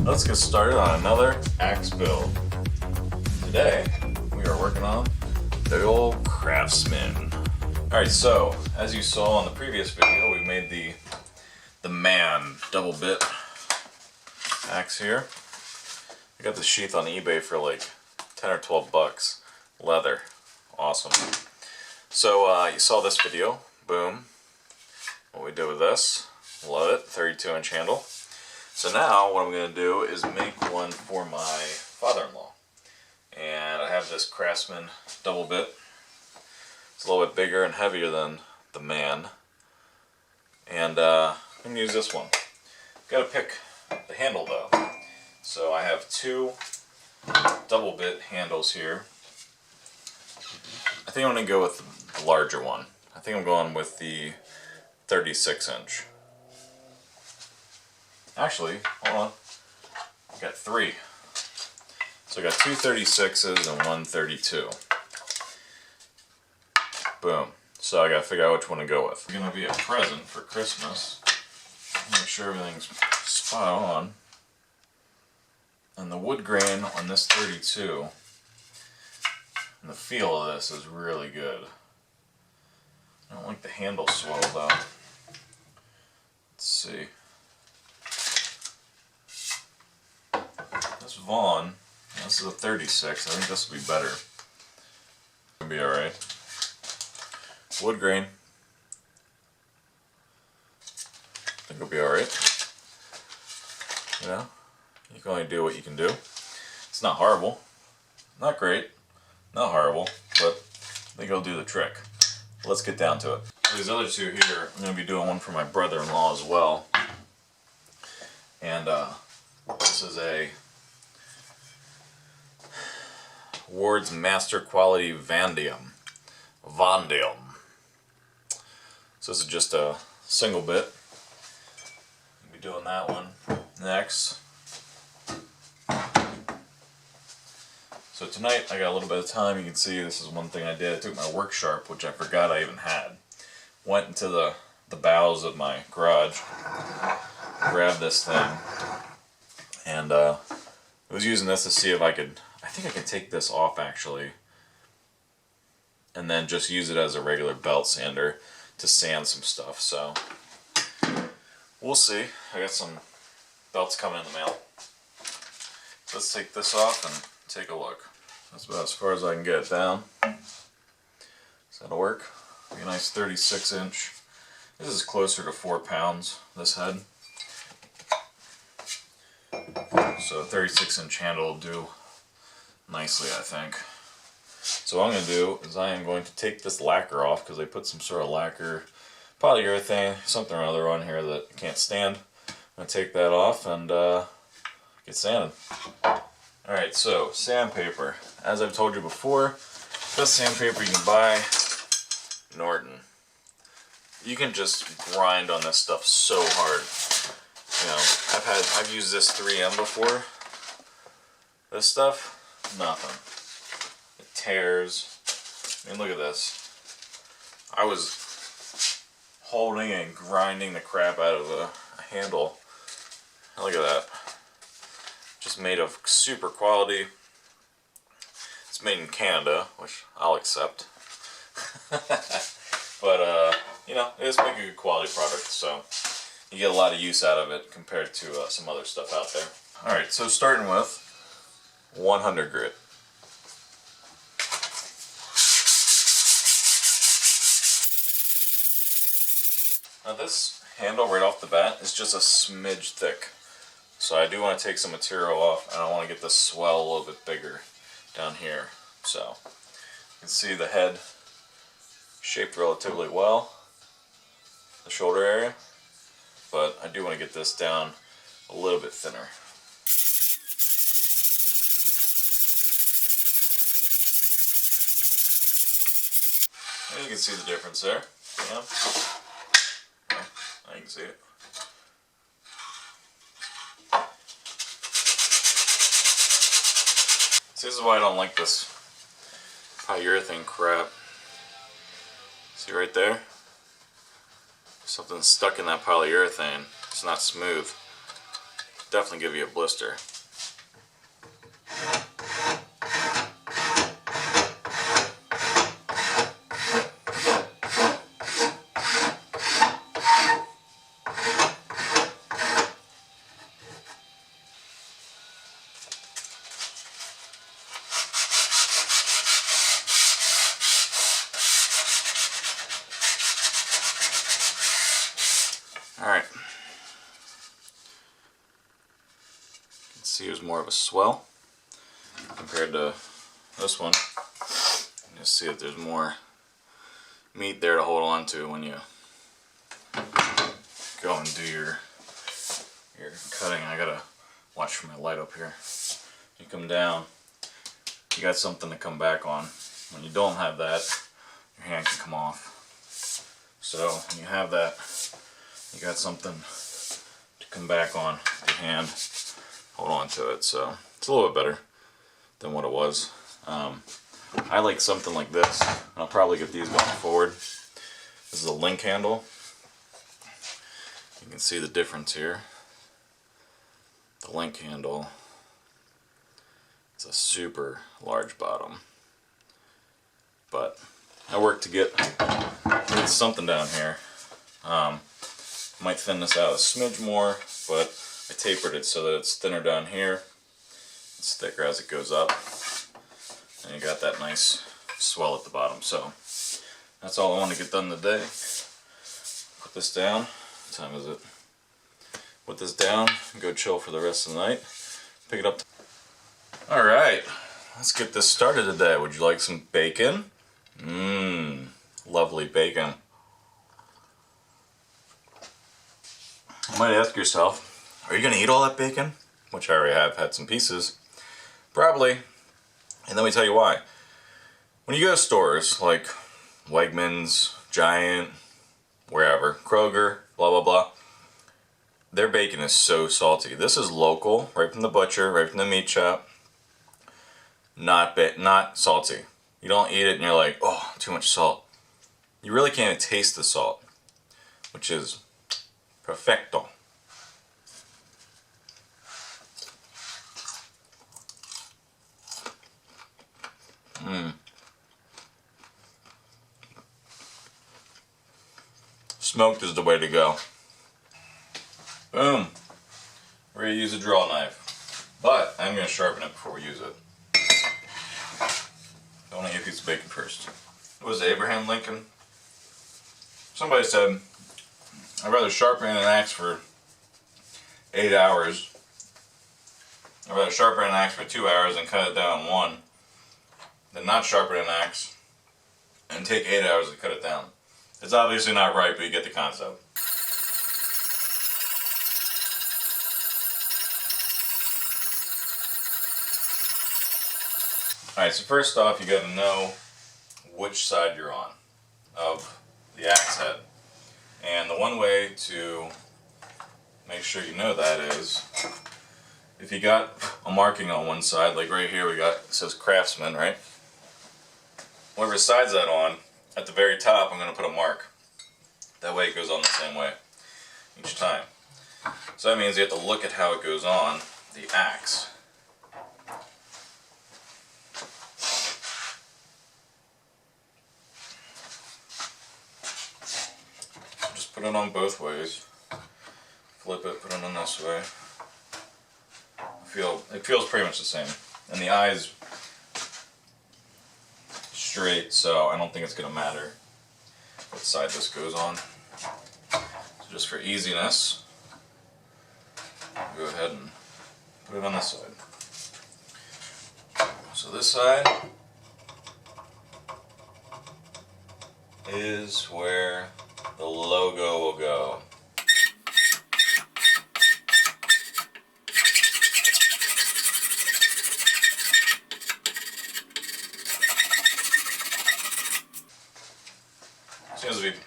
Let's get started on another axe build. Today, we are working on the old Craftsman. Alright, so, as you saw in the previous video, we made the man double bit axe here. I got the sheath on eBay for like 10 or 12 bucks. Leather. Awesome. So, you saw this video. Boom. What we did with this. Love it. 32-inch handle. So now what I'm going to do is make one for my father-in-law. And I have this Craftsman double bit. It's a little bit bigger and heavier than the man. And I'm going to use this one. Got to pick the handle though. So I have two double bit handles here. I think I'm going to go with the larger one. I think I'm going with the 36-inch. Actually, hold on. I got three. So I got two 36s and one 32. Boom. So I gotta figure out which one to go with. It's gonna be a present for Christmas. Make sure everything's spot on. And the wood grain on this 32, and the feel of this is really good. I don't like the handle swell though. Let's see. This Vaughn, this is a 36, I think this will be better. It'll be alright. Wood grain. I think it'll be alright. You know, you can only do what you can do. It's not horrible. Not great. Not horrible, but I think it'll do the trick. Let's get down to it. These other two here, I'm going to be doing one for my brother-in-law as well. And this is a Ward's Master Quality Vanadium. So this is just a single bit. I'll be doing that one next. So tonight I got a little bit of time. You can see this is one thing I did. I took my work sharp, which I forgot I even had. Went into the bowels of my garage, grabbed this thing, and I was using this to see if I could, I think I can take this off actually, and then just use it as a regular belt sander to sand some stuff. So we'll see. I got some belts coming in the mail. Let's take this off and take a look. That's about as far as I can get it down. So that'll work. Be a nice 36-inch. This is closer to 4 pounds, this head. So a 36-inch handle will do nicely, I think. So what I'm going to do is I am going to take this lacquer off, because they put some sort of lacquer, polyurethane, something or other on here that I can't stand. I'm going to take that off and get sanded. Alright, so sandpaper. As I've told you before, best sandpaper you can buy, Norton. You can just grind on this stuff so hard. You know, I've used this 3M before. This stuff, nothing. It tears. I mean, look at this. I was holding and grinding the crap out of a handle. Look at that. Just made of super quality. It's made in Canada, which I'll accept. But you know, it is making a good quality product, so you get a lot of use out of it compared to some other stuff out there. Alright, so starting with 100 grit. Now this handle right off the bat is just a smidge thick. So I do want to take some material off, and I want to get the swell a little bit bigger down here. So you can see the head shaped relatively well, the shoulder area, but I do want to get this down a little bit thinner. And you can see the difference there. Yeah. Well, you can see it. See, this is why I don't like this polyurethane crap. See right there? Something's stuck in that polyurethane. It's not smooth. definitely give you a blister. Alright. You can see there's more of a swell compared to this one. You see that there's more meat there to hold on to when you go and do your cutting. I gotta watch for my light up here. You come down, you got something to come back on. When you don't have that, your hand can come off. So when you have that, you got something to come back on with your hand, hold on to it. So it's a little bit better than what it was. I like something like this, and I'll probably get these going forward. This is a link handle. You can see the difference here. The link handle, it's a super large bottom, but I work to get something down here. Might thin this out a smidge more, but I tapered it so that it's thinner down here. It's thicker as it goes up. And you got that nice swell at the bottom. So that's all I want to get done today. Put this down. What time is it? Put this down and go chill for the rest of the night. Pick it up. Alright, let's get this started today. Would you like some bacon? Lovely bacon. You might ask yourself, are you going to eat all that bacon? Which I already have had some pieces. Probably. And let me tell you why. When you go to stores like Wegmans, Giant, wherever, Kroger, blah blah blah, their bacon is so salty. This is local, right from the butcher, right from the meat shop. Not salty. You don't eat it and you're like, oh, too much salt. You really can't even taste the salt, which is perfecto. Smoked is the way to go. Boom. We're going to use a draw knife, but I'm going to sharpen it before we use it. I want to get a piece of bacon first. It was Abraham Lincoln. Somebody said, I'd rather sharpen an axe for 8 hours. I'd rather sharpen an axe for 2 hours and cut it down in 1 than not sharpen an axe and take 8 hours to cut it down. It's obviously not right, but you get the concept. Alright, so first off, you got to know which side you're on of the axe head. And the one way to make sure you know that is, if you got a marking on one side, like right here it says Craftsman, right? Whatever side's that on, at the very top I'm going to put a mark. That way it goes on the same way each time. So that means you have to look at how it goes on the axe. Just put it on both ways. Flip it, put it on this way. It feels pretty much the same. And the eye's straight, so I don't think it's going to matter what side this goes on. So just for easiness, go ahead and put it on this side. So this side is where the logo will go. Seems to be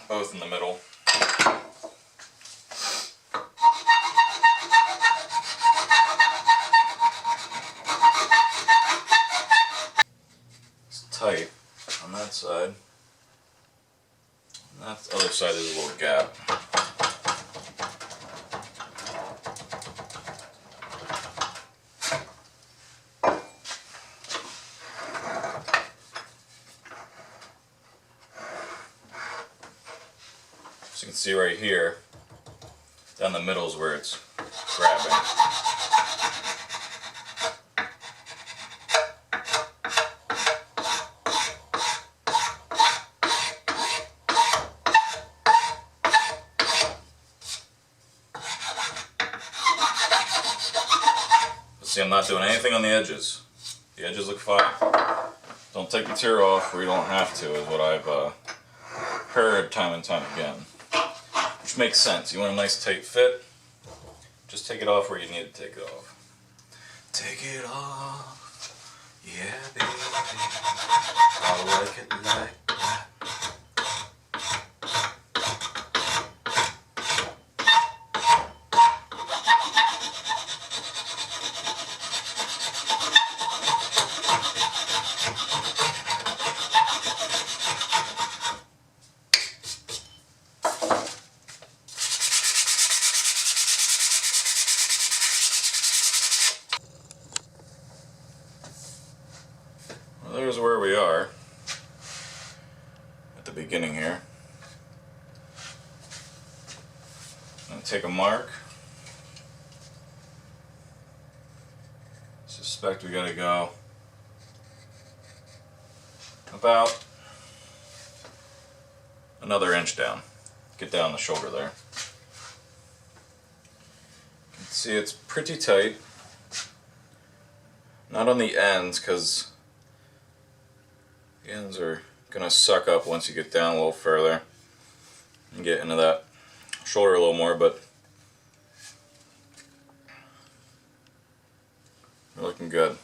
both in the middle. It's tight on that side. On that other side there's a little gap. So you can see right here, down the middle is where it's grabbing. But see, I'm not doing anything on the edges. The edges look fine. Don't take material off where you don't have to, is what I've heard time and time again. Which makes sense. You want a nice tight fit, just take it off where you need to take it off. Take it off, yeah baby, I like it like that. There's where we are at the beginning here. I'm going to take a mark. Suspect we got to go about another inch down. Get down the shoulder there. You can see it's pretty tight. Not on the ends, because the ends are going to suck up once you get down a little further and get into that shoulder a little more, but we're looking good.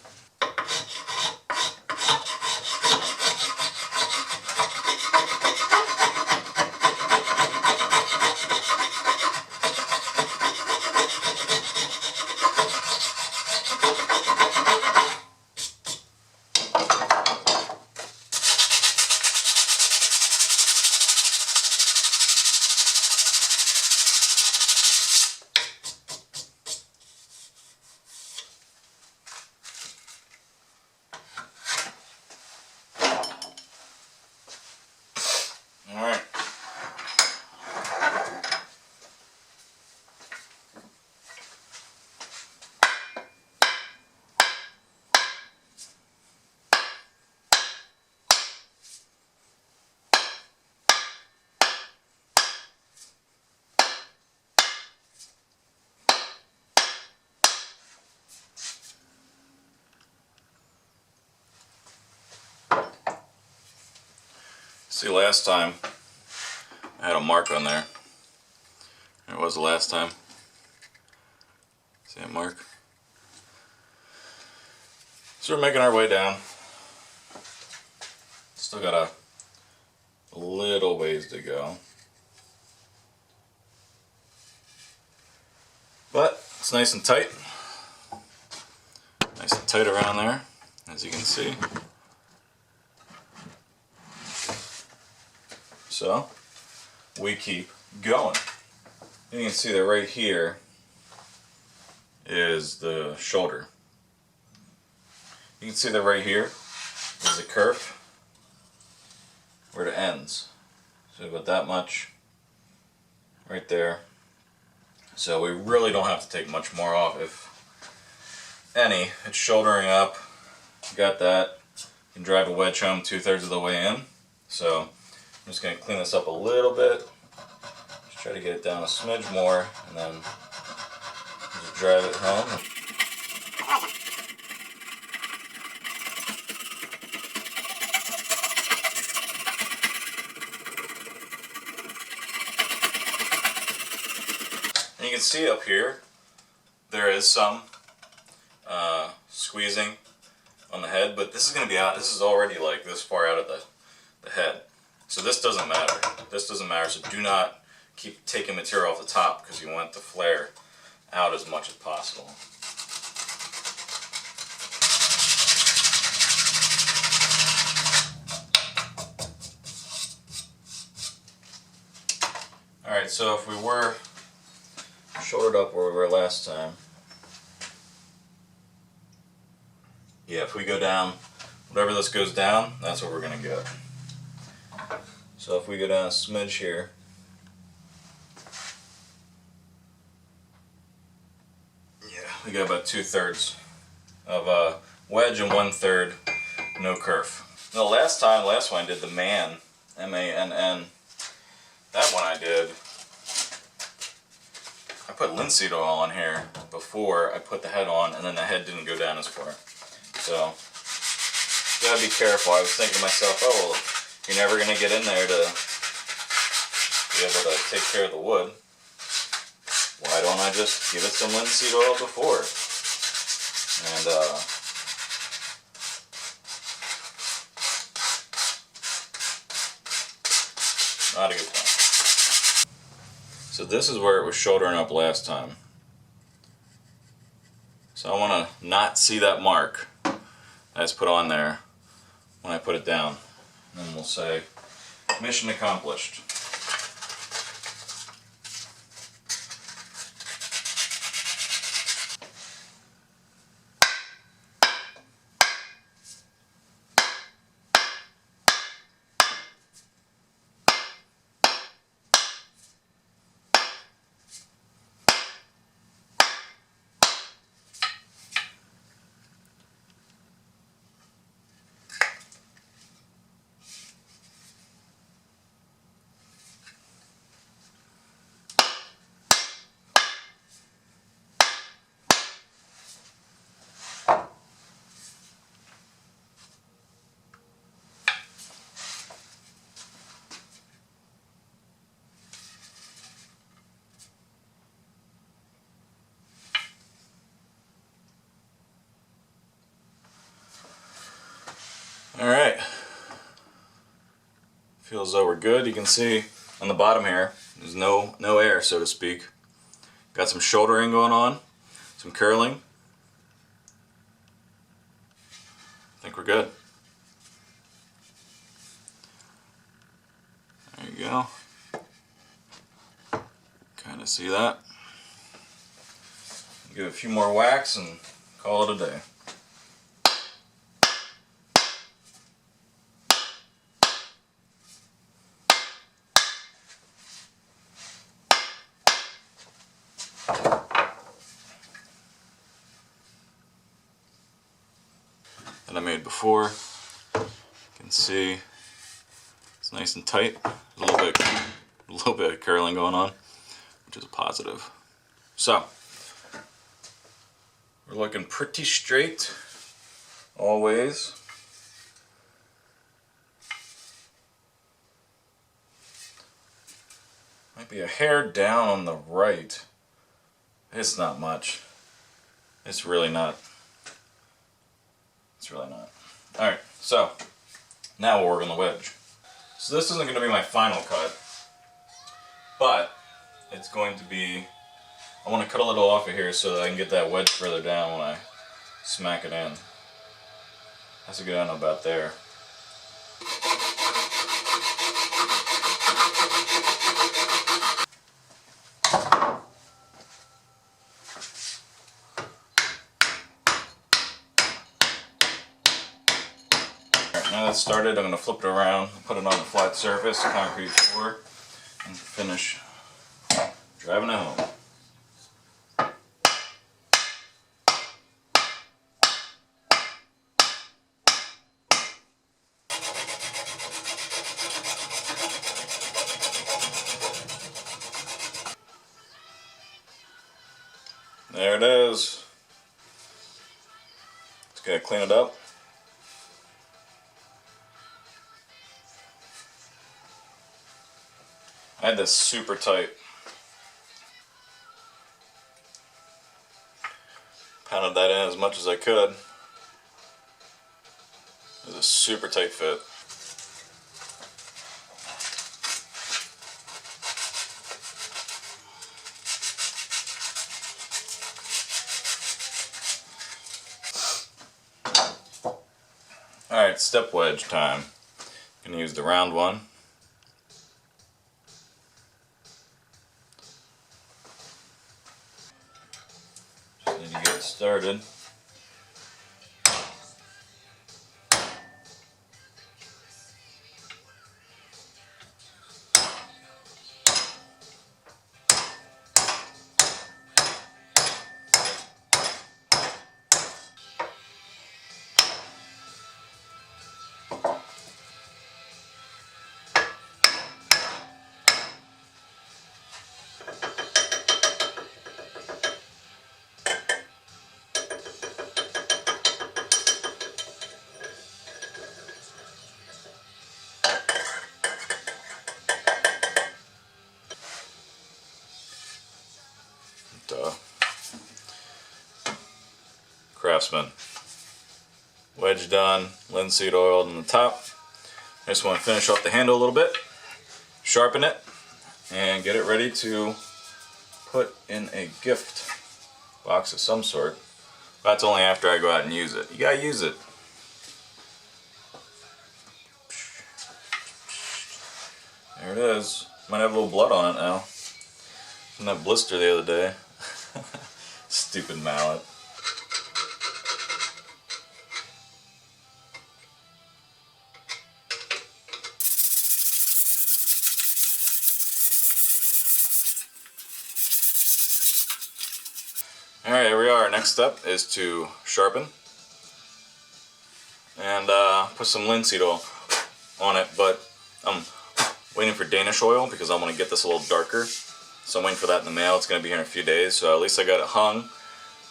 Alright. See, last time I had a mark on there. It was the last time. See that mark? So we're making our way down. Still got a little ways to go. But it's nice and tight. Nice and tight around there, as you can see. So we keep going. And you can see that right here is the shoulder. You can see that right here is the kerf where it ends. So about that much right there. So we really don't have to take much more off, if any. It's shouldering up. You got that. You can drive a wedge home 2/3 of the way in. So I'm just going to clean this up a little bit, just try to get it down a smidge more, and then just drive it home. And you can see up here, there is some squeezing on the head, but this is going to be out, this is already like this far out of the head. So this doesn't matter. This doesn't matter, so do not keep taking material off the top because you want the flare out as much as possible. Alright, so if we were shouldered up where we were last time, yeah, if we go down, whatever this goes down, that's what we're going to get. So if we go down a smidge here, We got about 2/3 of wedge and 1/3 no kerf. The last one I did the man, M-A-N-N. That one I put linseed oil on here before I put the head on, and then the head didn't go down as far. So you gotta be careful. I was thinking to myself, oh well, you're never gonna get in there to be able to take care of the wood. Why don't I just give it some linseed oil before? And not a good plan. So this is where it was shouldering up last time. So I want to not see that mark that's put on there when I put it down. And then we'll say, mission accomplished. Alright, feels as though we're good. You can see on the bottom here, there's no air, so to speak. Got some shouldering going on, some curling. I think we're good. There you go. Kind of see that. Give it a few more whacks and call it a day. That I made before. You can see it's nice and tight. A little bit of curling going on, which is a positive. So we're looking pretty straight always. Might be a hair down on the right. It's not much. It's really not. It's really not. Alright, so now we'll work on the wedge. So this isn't going to be my final cut, but it's going to be, I want to cut a little off of here so that I can get that wedge further down when I smack it in. Has to go down about there. Now that's started, I'm going to flip it around, put it on a flat surface, concrete floor, and finish driving it home. There it is. Just gotta clean it up. I had this super tight. Pounded that in as much as I could. It was a super tight fit. Alright, step wedge time. I'm going to use the round one. Just need to get it started. Duh. Craftsman. Wedge done, linseed oiled on the top. I just want to finish off the handle a little bit, sharpen it, and get it ready to put in a gift box of some sort. That's only after I go out and use it. You gotta use it. There it is. Might have a little blood on it now. From that blister the other day. Stupid mallet. Alright, here we are. Next step is to sharpen and put some linseed oil on it, but I'm waiting for Danish oil because I want to get this a little darker. So I'm waiting for that in the mail. It's going to be here in a few days, so at least I got it hung,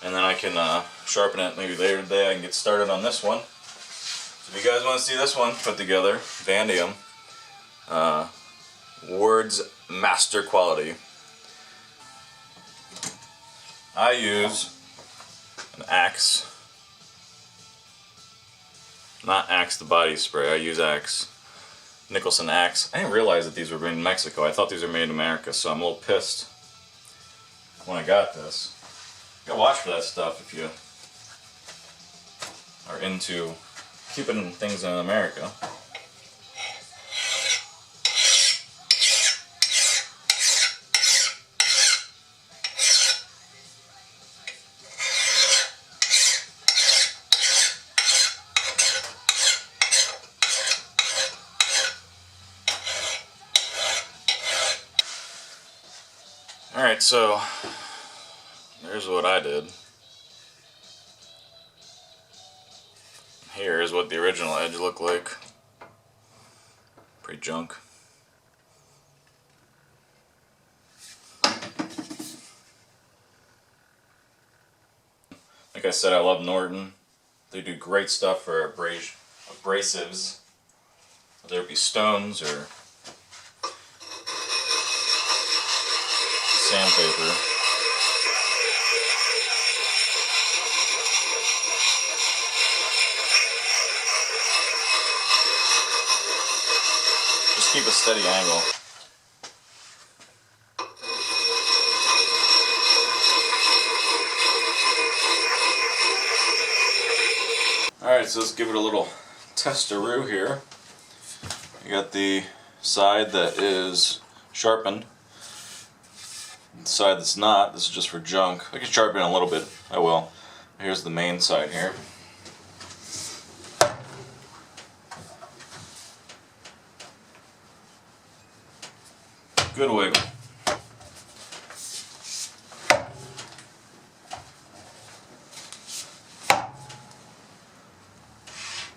and then I can sharpen it maybe later today. I can get started on this one. So if you guys want to see this one put together, Vanadium, Ward's Master Quality. I use an Axe, not Axe the body spray, I use Axe, Nicholson Axe. I didn't realize that these were made in Mexico. I thought these were made in America, so I'm a little pissed when I got this. You gotta watch for that stuff if you are into keeping things in America. Alright, so there's what I did. Here is what the original edge looked like. Pretty junk. Like I said, I love Norton. They do great stuff for abrasives, whether it be stones or sandpaper. Just keep a steady angle. Alright, so let's give it a little testaroo here. You got the side that is sharpened. The side that's not, this is just for junk. I can sharpen it a little bit, I will. Here's the main side here. Good wiggle.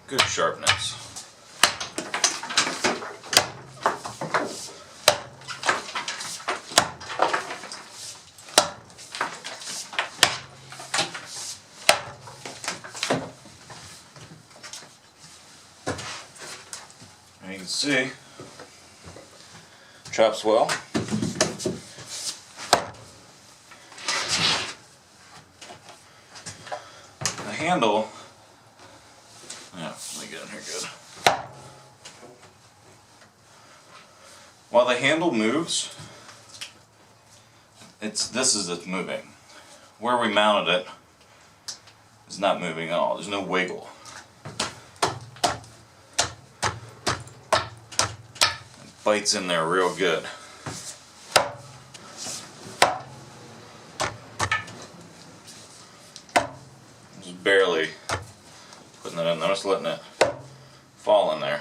Good sharpness. And you can see, chops well. The handle, yeah, let me get in here good. While the handle moves, this is moving. Where we mounted it is not moving at all. There's no wiggle. Bites in there real good. Just barely putting it in there, just letting it fall in there.